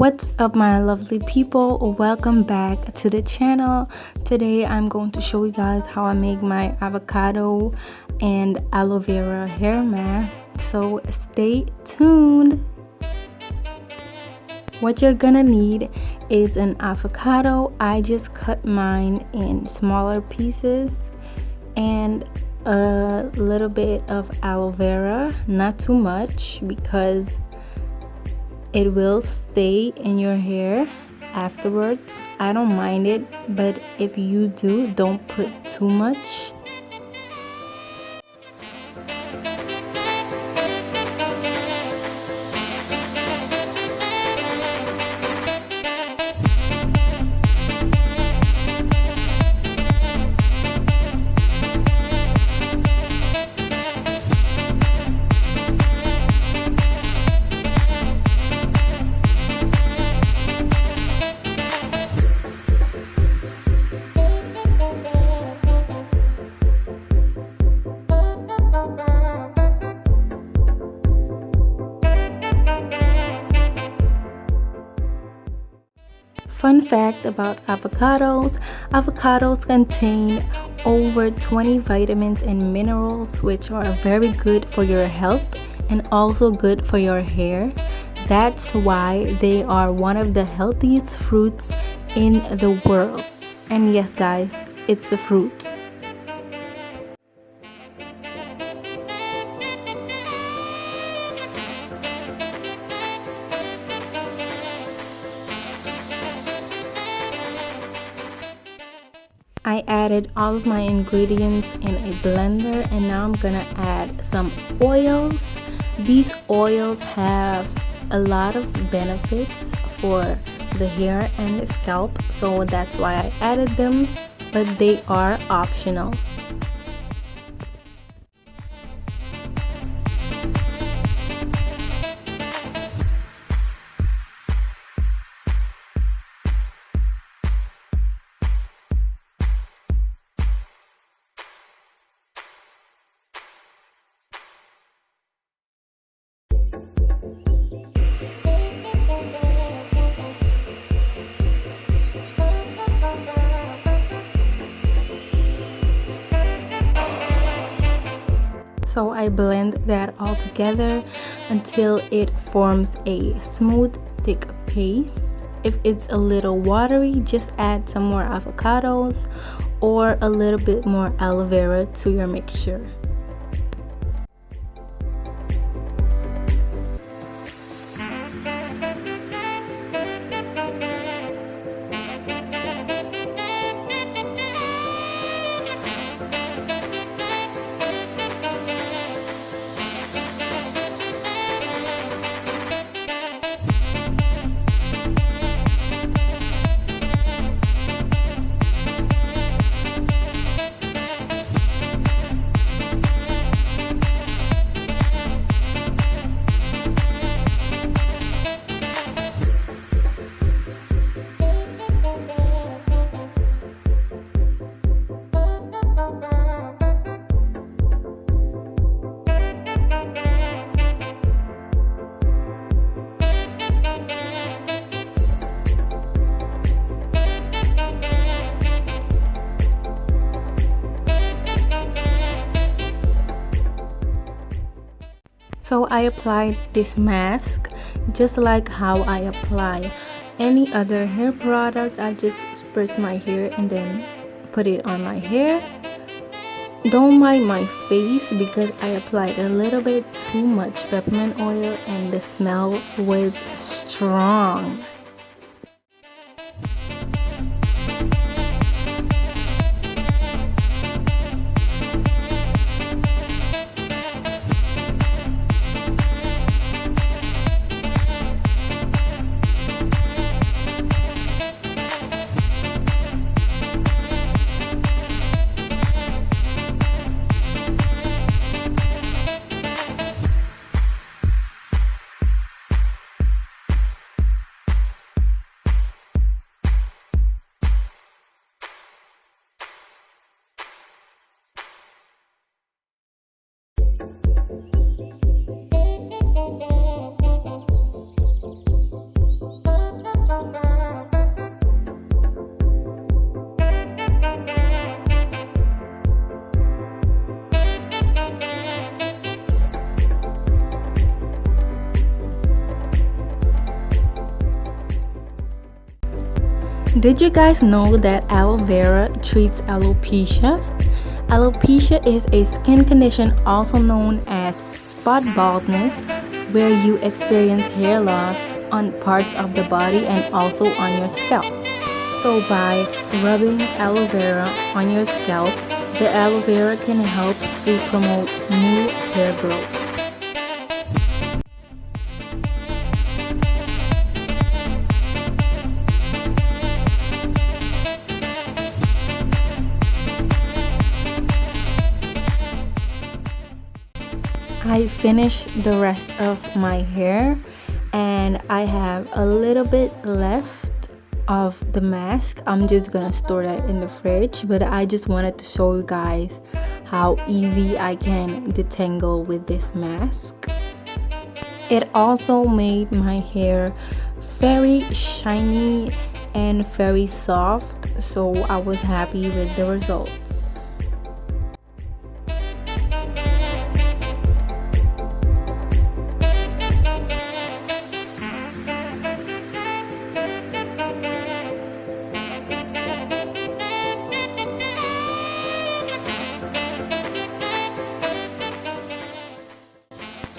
What's up, my lovely people? Welcome back to the channel. Today I'm going to show you guys how I make my avocado and aloe vera hair mask, so stay tuned. What you're gonna need is an avocado. I just cut mine in smaller pieces, and a little bit of aloe vera, not too much because it will stay in your hair afterwards. I don't mind it, but if you do, don't put too much. Fun fact about avocados: avocados contain over 20 vitamins and minerals, which are very good for your health and also good for your hair. That's why they are one of the healthiest fruits in the world. And yes guys, it's a fruit. I added all of my ingredients in a blender, and now I'm gonna add some oils. These oils have a lot of benefits for the hair and the scalp, so that's why I added them, but they are optional. So I blend that all together until it forms a smooth, thick paste. If it's a little watery, just add some more avocados or a little bit more aloe vera to your mixture. So I applied this mask just like how I apply any other hair product. I just spritz my hair and then put it on my hair. Don't mind my face because I applied a little bit too much peppermint oil and the smell was strong. Did you guys know that aloe vera treats alopecia? Alopecia is a skin condition also known as spot baldness, where you experience hair loss on parts of the body and also on your scalp. So by rubbing aloe vera on your scalp, the aloe vera can help to promote new hair growth. I finished the rest of my hair and I have a little bit left of the mask. I'm just gonna store that in the fridge, but I just wanted to show you guys how easy I can detangle with this mask. It also made my hair very shiny and very soft, so I was happy with the results.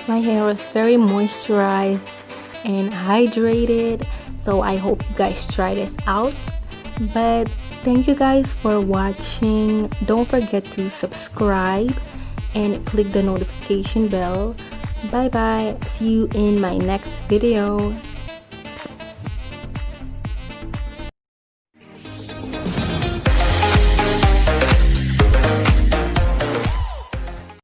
My hair was very moisturized and hydrated, so I hope you guys try this out. But thank you guys for watching. Don't forget to subscribe and click the notification bell. Bye bye. See you in my next video.